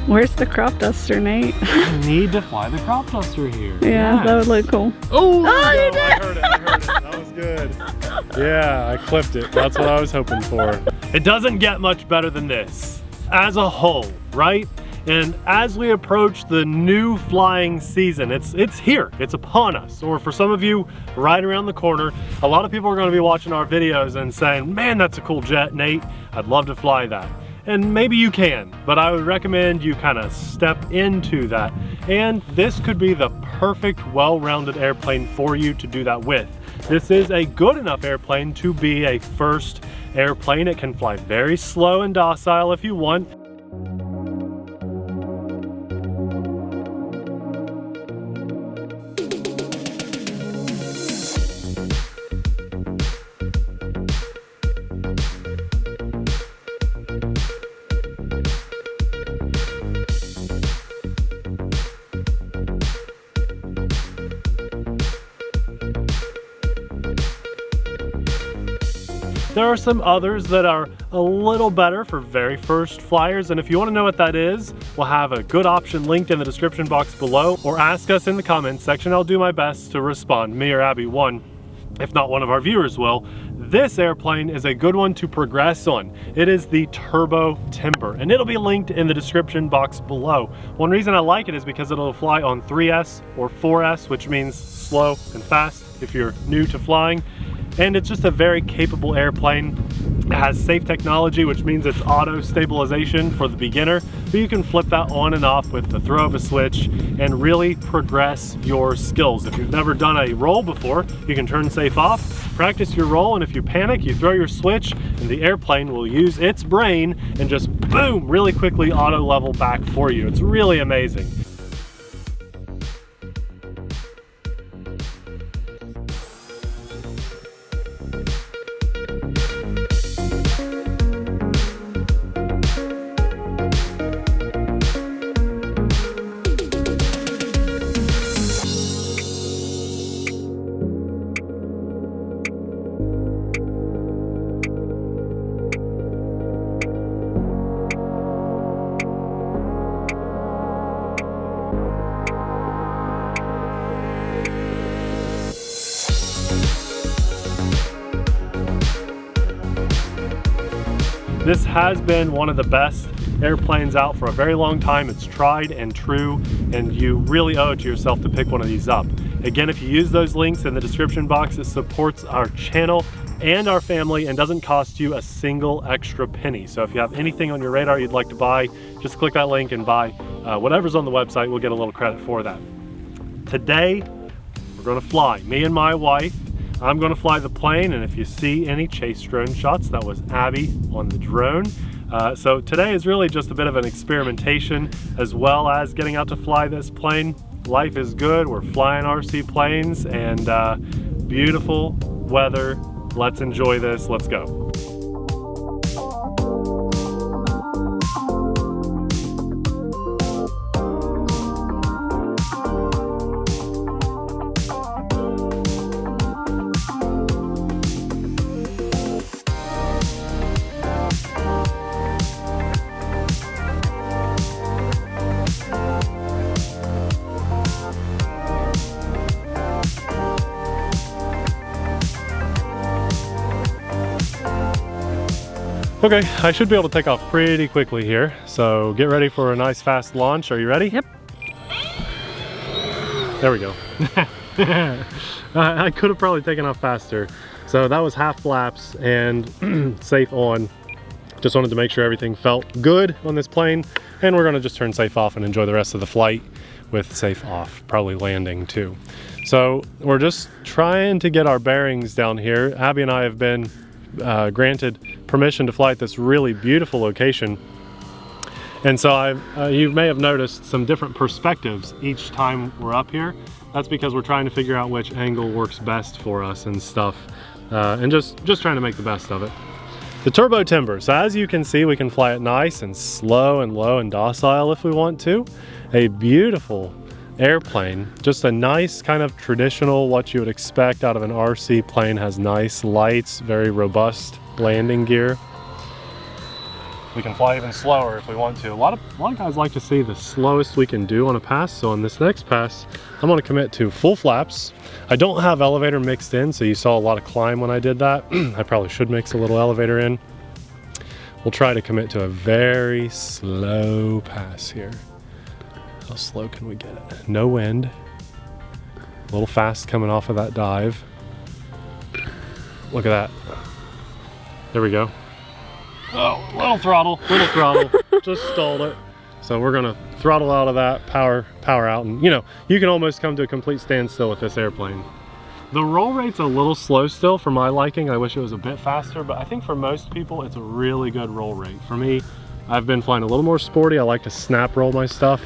Where's the crop duster, Nate? I need to fly the crop duster here. Yeah, yes. that would look cool. Oh, you did! I heard it. That was good. Yeah, I clipped it. That's what I was hoping for. It doesn't get much better than this as a whole, right? And as we approach the new flying season, it's here, it's upon us. Or for some of you, right around the corner, a lot of people are gonna be watching our videos and saying, man, that's a cool jet, Nate. I'd love to fly that. And maybe you can, but I would recommend you kind of step into that. And this could be the perfect, well-rounded airplane for you to do that with. This is a good enough airplane to be a first airplane. It can fly very slow and docile if you want. There are some others that are a little better for very first flyers, and if you want to know what that is, we'll have a good option linked in the description box below, or ask us in the comments section. I'll do my best to respond. Me or Abby, one, if not one of our viewers will. This airplane is a good one to progress on. It is the Turbo Timber, and it'll be linked in the description box below. One reason I like it is because it'll fly on 3S or 4S, which means slow and fast if you're new to flying. And it's just a very capable airplane. It has safe technology, which means it's auto stabilization for the beginner, but you can flip that on and off with the throw of a switch and really progress your skills. If you've never done a roll before, you can turn safe off, practice your roll, and if you panic, you throw your switch and the airplane will use its brain and just boom, really quickly auto level back for you. It's really amazing. This has been one of the best airplanes out for a very long time. It's tried and true, and you really owe it to yourself to pick one of these up. Again, if you use those links in the description box, it supports our channel and our family and doesn't cost you a single extra penny. So if you have anything on your radar you'd like to buy, just click that link and buy whatever's on the website. We'll get a little credit for that. Today, we're gonna fly, me and my wife. I'm gonna fly the plane, and if you see any chase drone shots, that was Abby on the drone. So today is really just a bit of an experimentation as well as getting out to fly this plane. Life is good, we're flying RC planes, and beautiful weather. Let's enjoy this, let's go. Okay, I should be able to take off pretty quickly here. So get ready for a nice fast launch. Are you ready? Yep. There we go. I could have probably taken off faster. So that was half flaps and safe on. Just wanted to make sure everything felt good on this plane. And we're gonna just turn safe off and enjoy the rest of the flight with safe off, probably landing too. So we're just trying to get our bearings down here. Abby and I have been granted permission to fly at this really beautiful location, and so you may have noticed some different perspectives each time we're up here. That's because we're trying to figure out which angle works best for us and stuff, and just trying to make the best of it. The Turbo Timber, so as you can see, we can fly it nice and slow and low and docile if we want to. A beautiful airplane, just a nice kind of traditional, what you would expect out of an RC plane. Has nice lights, very robust landing gear. We can fly even slower if we want to. A lot of guys like to see the slowest we can do on a pass. So on this next pass, I'm gonna commit to full flaps. I don't have elevator mixed in, so you saw a lot of climb when I did that. I probably should mix a little elevator in. We'll try to commit to a very slow pass here. How slow can we get it? No wind. A little fast coming off of that dive. Look at that. There we go. Oh, little throttle. Just stalled it. So we're gonna throttle out of that, power out, and you know, you can almost come to a complete standstill with this airplane. The roll rate's a little slow still for my liking. I wish it was a bit faster, but I think for most people, it's a really good roll rate. For me, I've been flying a little more sporty. I like to snap roll my stuff,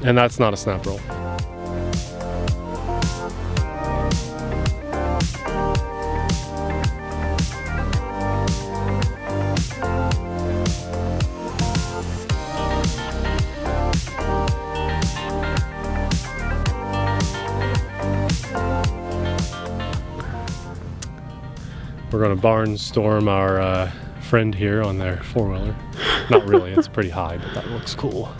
and that's not a snap roll. We're gonna barnstorm our friend here on their four-wheeler. Not really, it's pretty high, but that looks cool.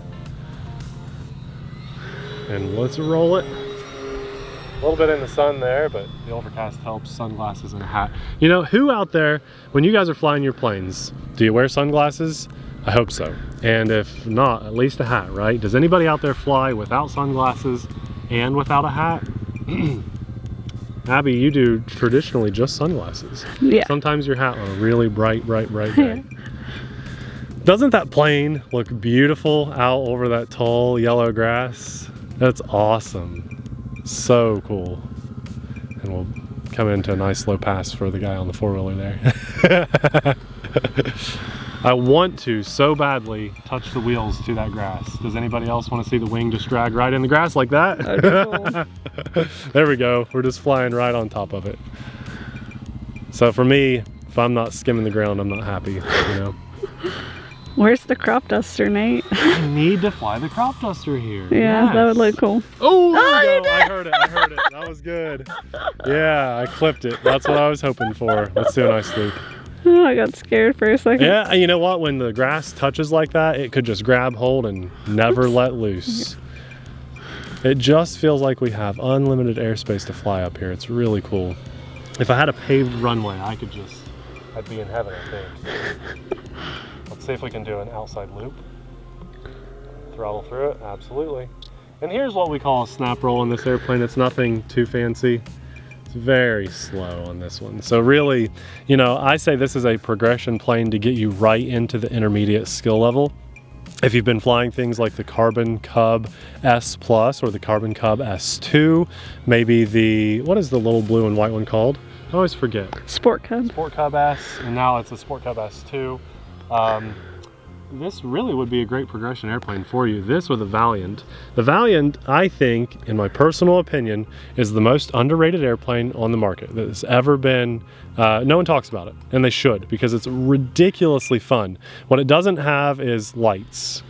And let's roll it. A little bit in the sun there, but the overcast helps. Sunglasses and a hat. You know, who out there, when you guys are flying your planes, do you wear sunglasses? I hope so. And if not, at least a hat, right? Does anybody out there fly without sunglasses and without a hat? Abby, you do traditionally just sunglasses. Yeah. Sometimes your hat on a really bright day. Doesn't that plane look beautiful out over that tall yellow grass? That's awesome. So cool. And we'll come into a nice low pass for the guy on the four-wheeler there. I want to so badly touch the wheels to that grass. Does anybody else want to see the wing just drag right in the grass like that? Cool. There we go. We're just flying right on top of it. So for me, if I'm not skimming the ground, I'm not happy, you know. Where's the crop duster, Nate? I need to fly the crop duster here. Yeah, yes. That would look cool. Oh, there we go. I heard it. That was good. Yeah, I clipped it. That's what I was hoping for. Let's do a nice loop. Oh, I got scared for a second. Yeah, you know what? When the grass touches like that, it could just grab hold and never let loose. It just feels like we have unlimited airspace to fly up here. It's really cool. If I had a paved runway, I'd be in heaven, I think. Let's see if we can do an outside loop. Throttle through it, absolutely. And here's what we call a snap roll in this airplane. It's nothing too fancy. Very slow on this one. So really, you know, I say this is a progression plane to get you right into the intermediate skill level. If you've been flying things like the Carbon Cub S Plus or the Carbon Cub S2, maybe the, what is the little blue and white one called? I always forget. Sport Cub. Sport Cub S, and now it's a Sport Cub S2. This really would be a great progression airplane for you. This or the Valiant. The Valiant, I think, in my personal opinion, is the most underrated airplane on the market that has ever been. No one talks about it, and they should, because it's ridiculously fun. What it doesn't have is lights.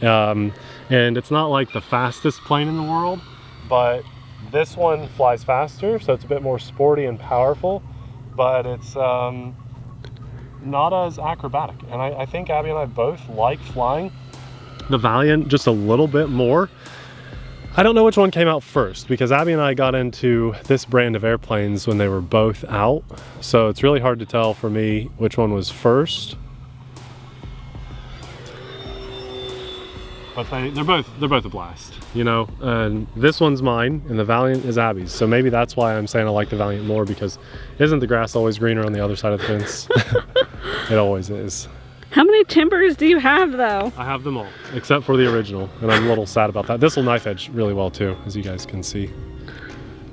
And it's not like the fastest plane in the world, but this one flies faster, so it's a bit more sporty and powerful, but it's not as acrobatic. And I think Abby and I both like flying the Valiant just a little bit more. I don't know which one came out first, because Abby and I got into this brand of airplanes when they were both out, so it's really hard to tell for me which one was first. But they're both a blast, you know. And this one's mine, and the Valiant is Abby's. So maybe that's why I'm saying I like the Valiant more, because isn't the grass always greener on the other side of the fence? It always is. How many timbers do you have, though? I have them all, except for the original, and I'm a little sad about that. This will knife edge really well too, as you guys can see.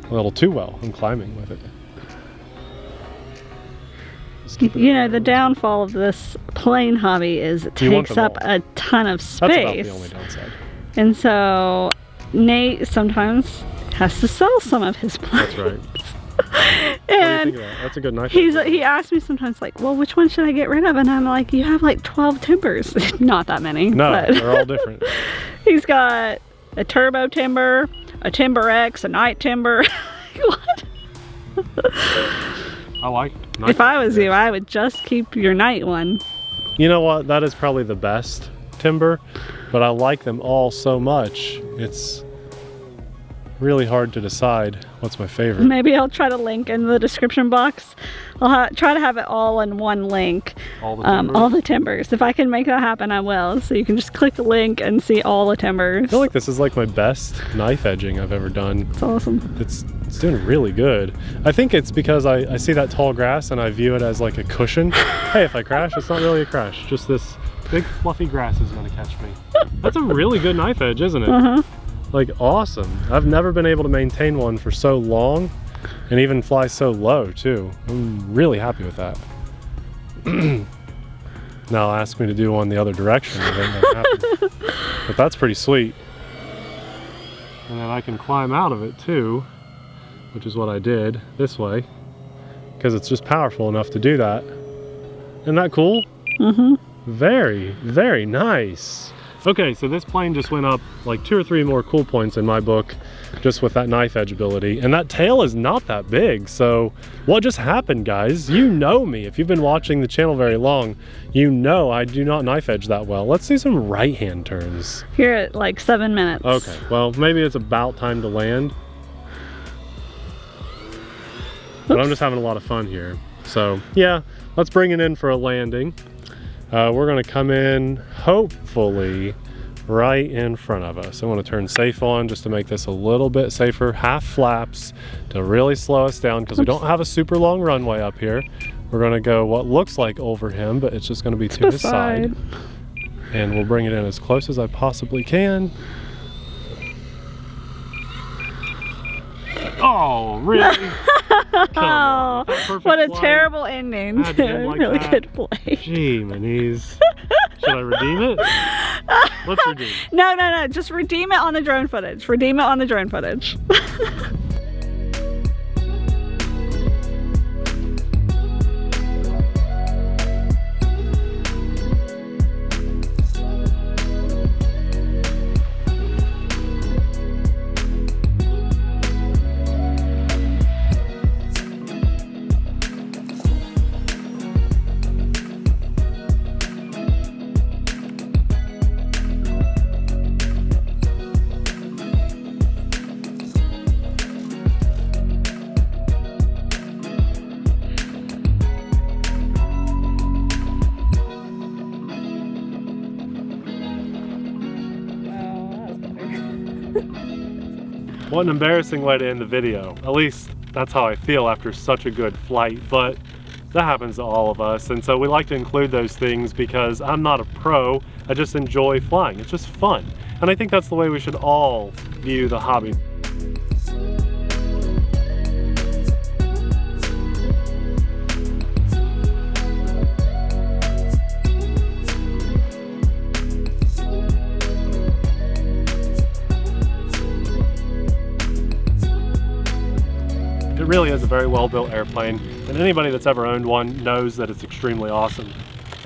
A little too well. I'm climbing with it. You know, the downfall of this plane hobby is it takes up a ton of space. That's about the only downside. And so Nate sometimes has to sell some of his planes. That's right. And what do you think of that? That's a good knife. He asked me sometimes, like, well, which one should I get rid of? And I'm like, you have like 12 timbers. Not that many. No, but they're all different. He's got a turbo timber, a Timber X, a night timber. What? I like night. If I was you, I would just keep your night one. You know what? That is probably the best timber, but I like them all so much. It's really hard to decide what's my favorite. Maybe I'll try to link in the description box. I'll try to have it all in one link. All the timbers? All the timbers. If I can make that happen, I will. So you can just click the link and see all the timbers. I feel like this is like my best knife edging I've ever done. It's awesome. It's doing really good. I think it's because I see that tall grass and I view it as like a cushion. Hey, if I crash, it's not really a crash. Just this big fluffy grass is gonna catch me. That's a really good knife edge, isn't it? Uh-huh. Like awesome. I've never been able to maintain one for so long and even fly so low too. I'm really happy with that. Now ask me to do one the other direction. But that's pretty sweet. And then I can climb out of it too, which is what I did this way, because it's just powerful enough to do that. Isn't that cool? Mm-hmm. Very, very nice. Okay, so this plane just went up like 2 or 3 more cool points in my book, just with that knife edge ability. And that tail is not that big. So what just happened, guys? You know me. If you've been watching the channel very long, you know I do not knife edge that well. Let's do some right hand turns. Here at like 7 minutes. Okay, well, maybe it's about time to land. But I'm just having a lot of fun here. So yeah, let's bring it in for a landing. We're gonna come in, hopefully, right in front of us. I wanna turn safe on just to make this a little bit safer. Half flaps to really slow us down because we don't have a super long runway up here. We're gonna go what looks like over him, but it's just gonna be to his side. And we'll bring it in as close as I possibly can. Oh, really? Oh, what a terrible ending to a really good play. Gee, Manise. Should I redeem it? Let's redeem it. No. Just redeem it on the drone footage. Redeem it on the drone footage. What an embarrassing way to end the video. At least that's how I feel after such a good flight, but that happens to all of us. And so we like to include those things because I'm not a pro, I just enjoy flying. It's just fun. And I think that's the way we should all view the hobby. It really is a very well-built airplane, and anybody that's ever owned one knows that it's extremely awesome.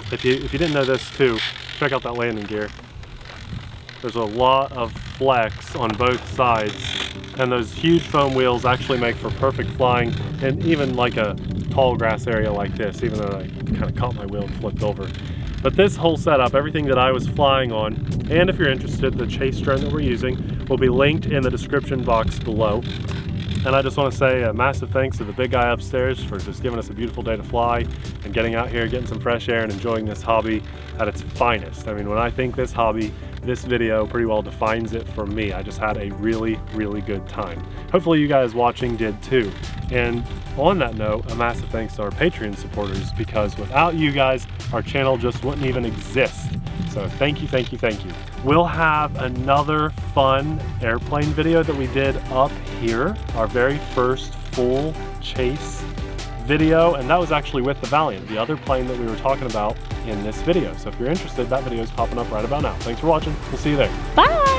If you didn't know this too, check out that landing gear. There's a lot of flex on both sides, and those huge foam wheels actually make for perfect flying, and even like a tall grass area like this, even though I kind of caught my wheel and flipped over. But this whole setup, everything that I was flying on, and if you're interested, the chase drone that we're using will be linked in the description box below. And I just want to say a massive thanks to the big guy upstairs for just giving us a beautiful day to fly and getting out here, getting some fresh air and enjoying this hobby at its finest. I mean, when I think this hobby, this video pretty well defines it for me. I just had a really, really good time. Hopefully you guys watching did too. And on that note, a massive thanks to our Patreon supporters, because without you guys, our channel just wouldn't even exist. So thank you, thank you, thank you. We'll have another fun airplane video that we did up here, our very first full chase video, and that was actually with the Valiant, the other plane that we were talking about in this video. So if you're interested, that video is popping up right about now. Thanks for watching. We'll see you there. Bye!